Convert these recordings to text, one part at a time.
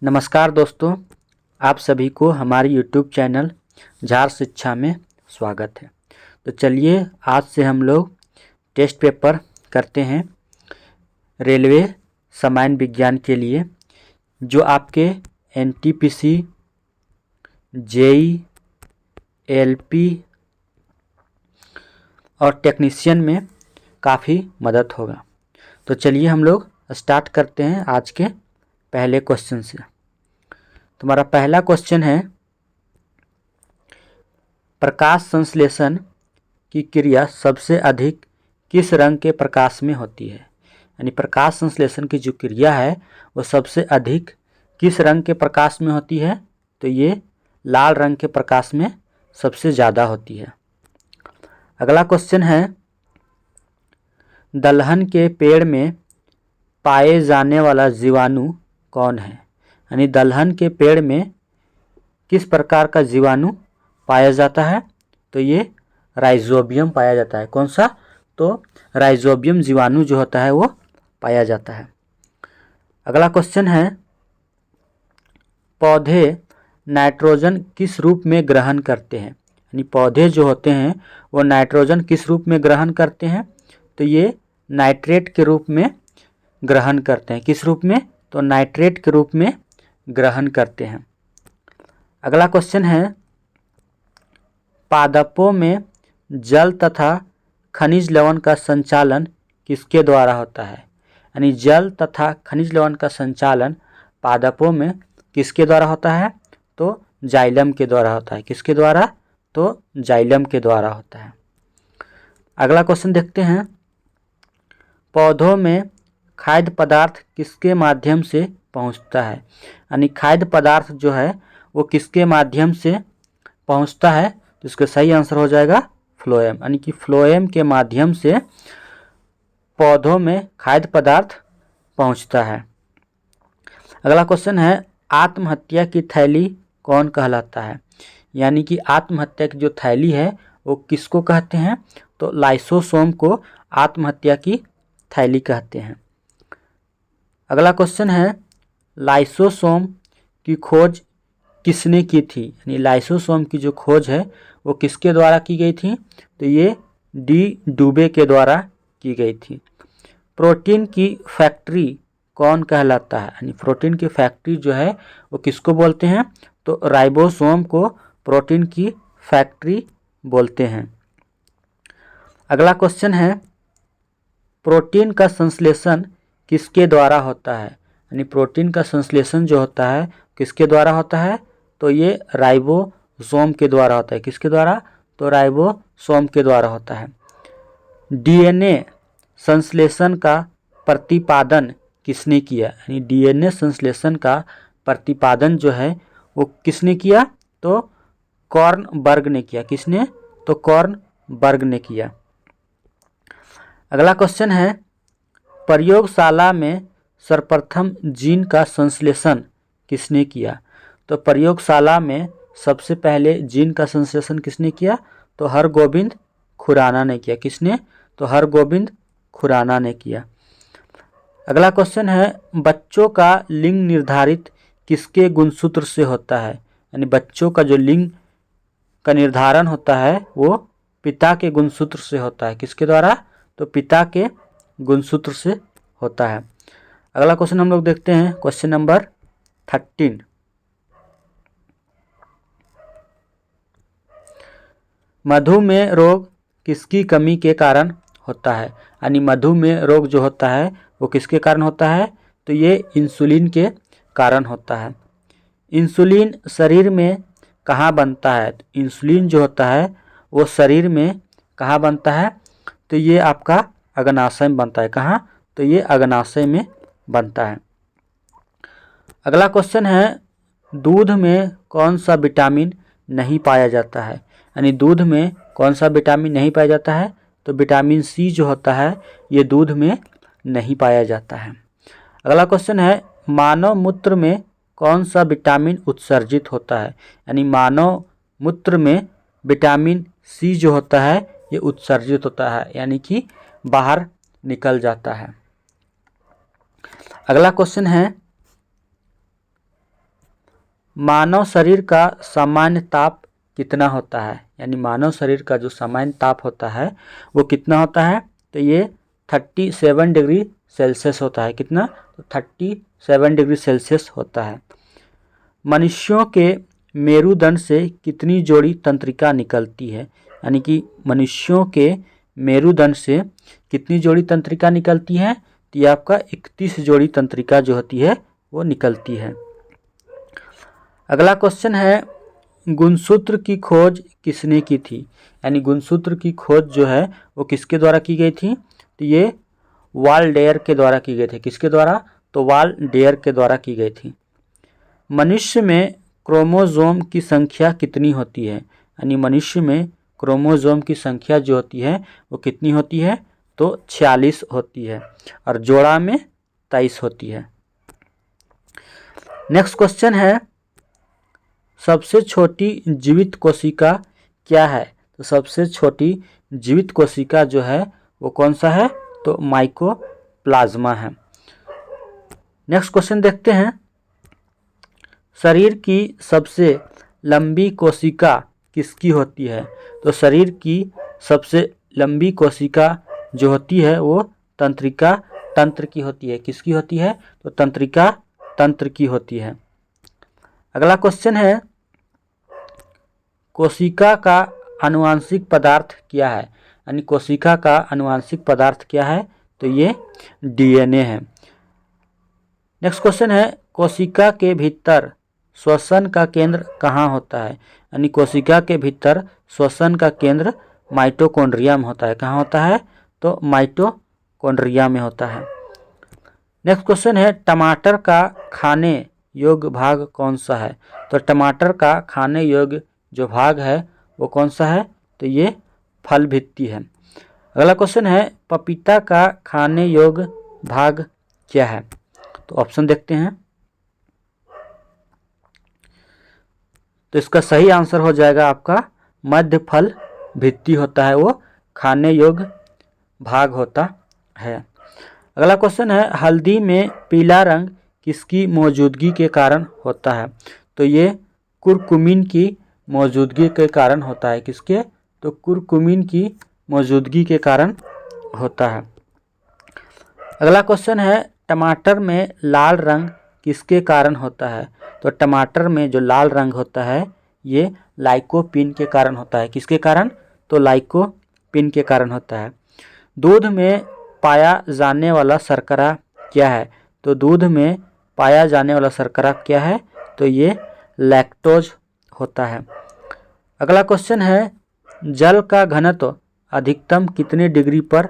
नमस्कार दोस्तों, आप सभी को हमारे YouTube चैनल झार शिक्षा में स्वागत है। तो चलिए आज से हम लोग टेस्ट पेपर करते हैं रेलवे सामान्य विज्ञान के लिए, जो आपके NTPC, JEE, LP और टेक्नीशियन में काफ़ी मदद होगा। तो चलिए हम लोग स्टार्ट करते हैं आज के पहले क्वेश्चन से। तुम्हारा पहला क्वेश्चन है, प्रकाश संश्लेषण की क्रिया सबसे अधिक किस रंग के प्रकाश में होती है? यानी प्रकाश संश्लेषण की जो क्रिया है वो सबसे अधिक किस रंग के प्रकाश में होती है? तो ये लाल रंग के प्रकाश में सबसे ज़्यादा होती है। अगला क्वेश्चन है, दलहन के पेड़ में पाए जाने वाला जीवाणु कौन है? यानी दलहन के पेड़ में किस प्रकार का जीवाणु पाया जाता है? तो ये राइजोबियम पाया जाता है। कौन सा? तो राइजोबियम जीवाणु जो होता है वो पाया जाता है। अगला क्वेश्चन है, पौधे नाइट्रोजन किस रूप में ग्रहण करते हैं? यानी पौधे जो होते हैं वो नाइट्रोजन किस रूप में ग्रहण करते हैं? तो ये नाइट्रेट के रूप में ग्रहण करते हैं। किस रूप में? तो नाइट्रेट के रूप में ग्रहण करते हैं। अगला क्वेश्चन है, पादपों में जल तथा खनिज लवण का संचालन किसके द्वारा होता है? यानी जल तथा खनिज लवण का संचालन पादपों में किसके द्वारा होता है? तो जाइलम के द्वारा होता है। किसके द्वारा? तो जाइलम के द्वारा होता है। अगला क्वेश्चन देखते हैं, पौधों में खाद्य पदार्थ किसके माध्यम से पहुंचता है? यानी खाद्य पदार्थ जो है वो किसके माध्यम से पहुंचता है? तो इसका सही आंसर हो जाएगा फ्लोएम। यानी कि फ्लोएम के माध्यम से पौधों में खाद्य पदार्थ पहुंचता है। अगला क्वेश्चन है, आत्महत्या की थैली कौन कहलाता है? यानी कि आत्महत्या की जो थैली है वो किसको कहते हैं? तो लाइसोसोम को आत्महत्या की थैली कहते हैं। अगला क्वेश्चन है, लाइसोसोम की खोज किसने की थी? यानी लाइसोसोम की जो खोज है वो किसके द्वारा की गई थी? तो ये डी डुबे के द्वारा की गई थी। प्रोटीन की फैक्ट्री कौन कहलाता है? यानी प्रोटीन की फैक्ट्री जो है वो किसको बोलते हैं? तो राइबोसोम को प्रोटीन की फैक्ट्री बोलते हैं। अगला क्वेश्चन है, प्रोटीन का संश्लेषण किसके द्वारा होता है? यानी प्रोटीन का संश्लेषण जो होता है किसके द्वारा होता है? तो ये राइबोसोम के द्वारा होता है। किसके द्वारा? तो राइबोसोम के द्वारा होता है। DNA संश्लेषण का प्रतिपादन किसने किया? यानी DNA संश्लेषण का प्रतिपादन जो है वो किसने किया? तो कॉर्नबर्ग ने किया। किसने? तो कॉर्नबर्ग ने किया। अगला क्वेश्चन है, प्रयोगशाला में सर्वप्रथम जीन का संश्लेषण किसने किया? तो प्रयोगशाला में सबसे पहले जीन का संश्लेषण किसने किया? तो हरगोविंद खुराना ने किया। किसने? तो हरगोविंद खुराना ने किया। अगला क्वेश्चन है, बच्चों का लिंग निर्धारित किसके गुणसूत्र से होता है? यानी बच्चों का जो लिंग का निर्धारण होता है वो पिता के गुणसूत्र से होता है। किसके द्वारा? तो पिता के गुणसूत्र से होता है। अगला क्वेश्चन हम लोग देखते हैं, क्वेश्चन नंबर 13। मधुमेह रोग किसकी कमी के कारण होता है? यानी मधुमेह रोग जो होता है वो किसके कारण होता है? तो ये इंसुलिन के कारण होता है। इंसुलिन शरीर में कहाँ बनता है? तो इंसुलिन जो होता है वो शरीर में कहाँ बनता है? तो ये आपका अग्नाशय में बनता है। कहाँ? तो ये अग्नाशय में बनता है। अगला क्वेश्चन है, दूध में कौन सा विटामिन नहीं पाया जाता है? यानी दूध में कौन सा विटामिन नहीं पाया जाता है? तो विटामिन C जो होता है ये दूध में नहीं पाया जाता है। अगला क्वेश्चन है, मानव मूत्र में कौन सा विटामिन उत्सर्जित होता है? यानी मानव मूत्र में विटामिन C जो होता है ये उत्सर्जित होता है, यानी कि बाहर निकल जाता है। अगला क्वेश्चन है, मानव शरीर का सामान्य ताप कितना होता है, यानी मानव शरीर का जो सामान्य ताप होता है वो कितना होता है, तो ये 37 डिग्री सेल्सियस होता है। कितना, तो 37 डिग्री सेल्सियस होता है। मनुष्यों के मेरुदंड से कितनी जोड़ी तंत्रिका निकलती है, यानी कि मनुष्यों के मेरुदंड से कितनी जोड़ी तंत्रिका निकलती है, तो ये आपका 31 जोड़ी तंत्रिका जो होती है वो निकलती है। अगला क्वेश्चन है, गुणसूत्र की खोज किसने की थी, यानी गुणसूत्र की खोज जो है वो किसके द्वारा की गई थी, तो ये वाल्डेयर के द्वारा की गई थी। किसके द्वारा, तो वाल्डेयर के द्वारा की गई थी। मनुष्य में क्रोमोसोम की संख्या कितनी होती है, यानी मनुष्य में क्रोमोसोम की संख्या जो होती है वो कितनी होती है, तो 46 होती है और जोड़ा में 23 होती है। नेक्स्ट क्वेश्चन है, सबसे छोटी जीवित कोशिका क्या है, तो सबसे छोटी जीवित कोशिका जो है वो कौन सा है, तो माइकोप्लाज्मा है। नेक्स्ट क्वेश्चन देखते हैं, शरीर की सबसे लंबी कोशिका किसकी होती है, तो शरीर की सबसे लंबी कोशिका जो होती है वो तंत्रिका तंत्र की होती है। किसकी होती है, तो तंत्रिका तंत्र की होती है। अगला क्वेश्चन है, कोशिका का आनुवांशिक पदार्थ क्या है, यानी कोशिका का आनुवांशिक पदार्थ क्या है, तो ये डीएनए है। नेक्स्ट क्वेश्चन है, कोशिका के भीतर श्वसन का केंद्र कहाँ होता है, यानी कोशिका के भीतर श्वसन का केंद्र माइटोकॉन्ड्रिया में होता है। कहाँ होता है, तो माइटोकॉन्ड्रिया में होता है। नेक्स्ट क्वेश्चन है, टमाटर का खाने योग्य भाग कौन सा है, तो टमाटर का खाने योग्य जो भाग है वो कौन सा है, तो ये फल भित्ति है। अगला क्वेश्चन है, पपीता का खाने योग्य भाग क्या है, तो ऑप्शन देखते हैं। तो इसका सही आंसर हो जाएगा आपका मध्य फल भित्ति होता है, वो खाने योग्य भाग होता है। अगला क्वेश्चन है, हल्दी में पीला रंग किसकी मौजूदगी के कारण होता है, तो ये कुरकुमिन की मौजूदगी के कारण होता है। किसके, तो कुरकुमिन की मौजूदगी के कारण होता है। अगला क्वेश्चन है, टमाटर में लाल रंग किसके कारण होता है, तो टमाटर में जो लाल रंग होता है ये लाइकोपीन के कारण होता है। किसके कारण, तो लाइकोपीन के कारण होता है। दूध में पाया जाने वाला शर्करा क्या है, तो दूध में पाया जाने वाला शर्करा क्या है, तो ये लैक्टोज होता है। अगला क्वेश्चन है, जल का घनत्व अधिकतम कितने डिग्री पर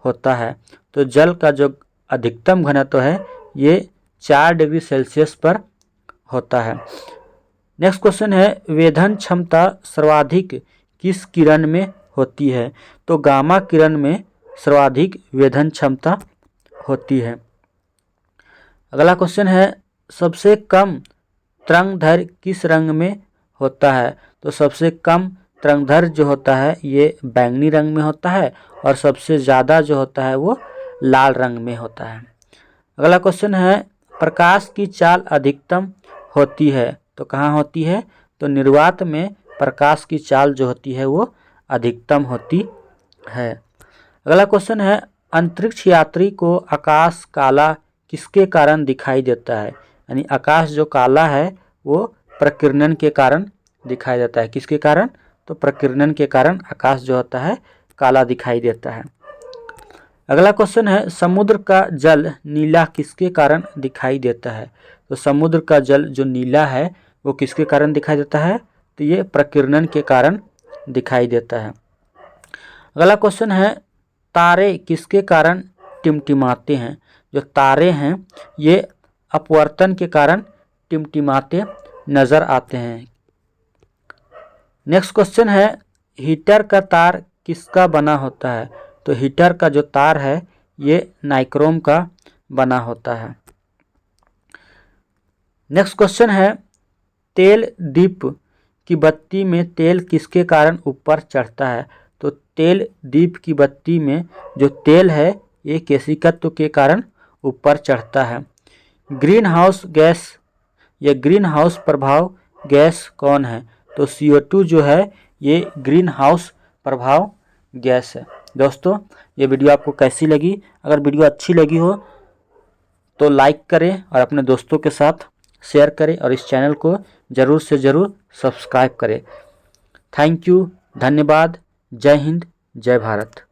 होता है, तो जल का जो अधिकतम घनत्व है ये 4 डिग्री सेल्सियस पर होता है। नेक्स्ट क्वेश्चन है, वेधन क्षमता सर्वाधिक किस किरण में होती है, तो गामा किरण में सर्वाधिक वेधन क्षमता होती है। अगला क्वेश्चन है, सबसे कम तरंगदैर्घ्य किस रंग में होता है, तो सबसे कम तरंगदैर्घ्य जो होता है ये बैंगनी रंग में होता है और सबसे ज़्यादा जो होता है वो लाल रंग में होता है। अगला क्वेश्चन है, प्रकाश की चाल अधिकतम होती है, तो कहाँ होती है, तो निर्वात में प्रकाश की चाल जो होती है वो अधिकतम होती है। अगला क्वेश्चन है, अंतरिक्ष यात्री को आकाश काला किसके कारण दिखाई देता है, यानी आकाश जो काला है वो प्रकीर्णन के कारण दिखाई देता है। किसके कारण, तो प्रकीर्णन के कारण आकाश जो होता है काला दिखाई देता है। अगला क्वेश्चन है, समुद्र का जल नीला किसके कारण दिखाई देता है, तो समुद्र का जल जो नीला है वो किसके कारण दिखाई देता है, तो ये प्रकीर्णन के कारण दिखाई देता है। अगला क्वेश्चन है, तारे किसके कारण टिमटिमाते हैं, जो तारे हैं ये अपवर्तन के कारण टिमटिमाते नजर आते हैं। नेक्स्ट क्वेश्चन है, हीटर का तार किसका बना होता है, तो हीटर का जो तार है ये नाइक्रोम का बना होता है। नेक्स्ट क्वेश्चन है, तेल दीप की बत्ती में तेल किसके कारण ऊपर चढ़ता है, तो तेल दीप की बत्ती में जो तेल है ये केशिकत्व के कारण ऊपर चढ़ता है। ग्रीन हाउस गैस ये ग्रीन हाउस प्रभाव गैस कौन है? तो CO2 जो है ये ग्रीन हाउस प्रभाव गैस है। दोस्तों ये वीडियो आपको कैसी लगी? अगर वीडियो अच्छी लगी हो तो लाइक करें और अपने दोस्तों के साथ शेयर करें और इस चैनल को ज़रूर से ज़रूर सब्सक्राइब करें। थैंक यू, धन्यवाद। जय हिंद, जय भारत।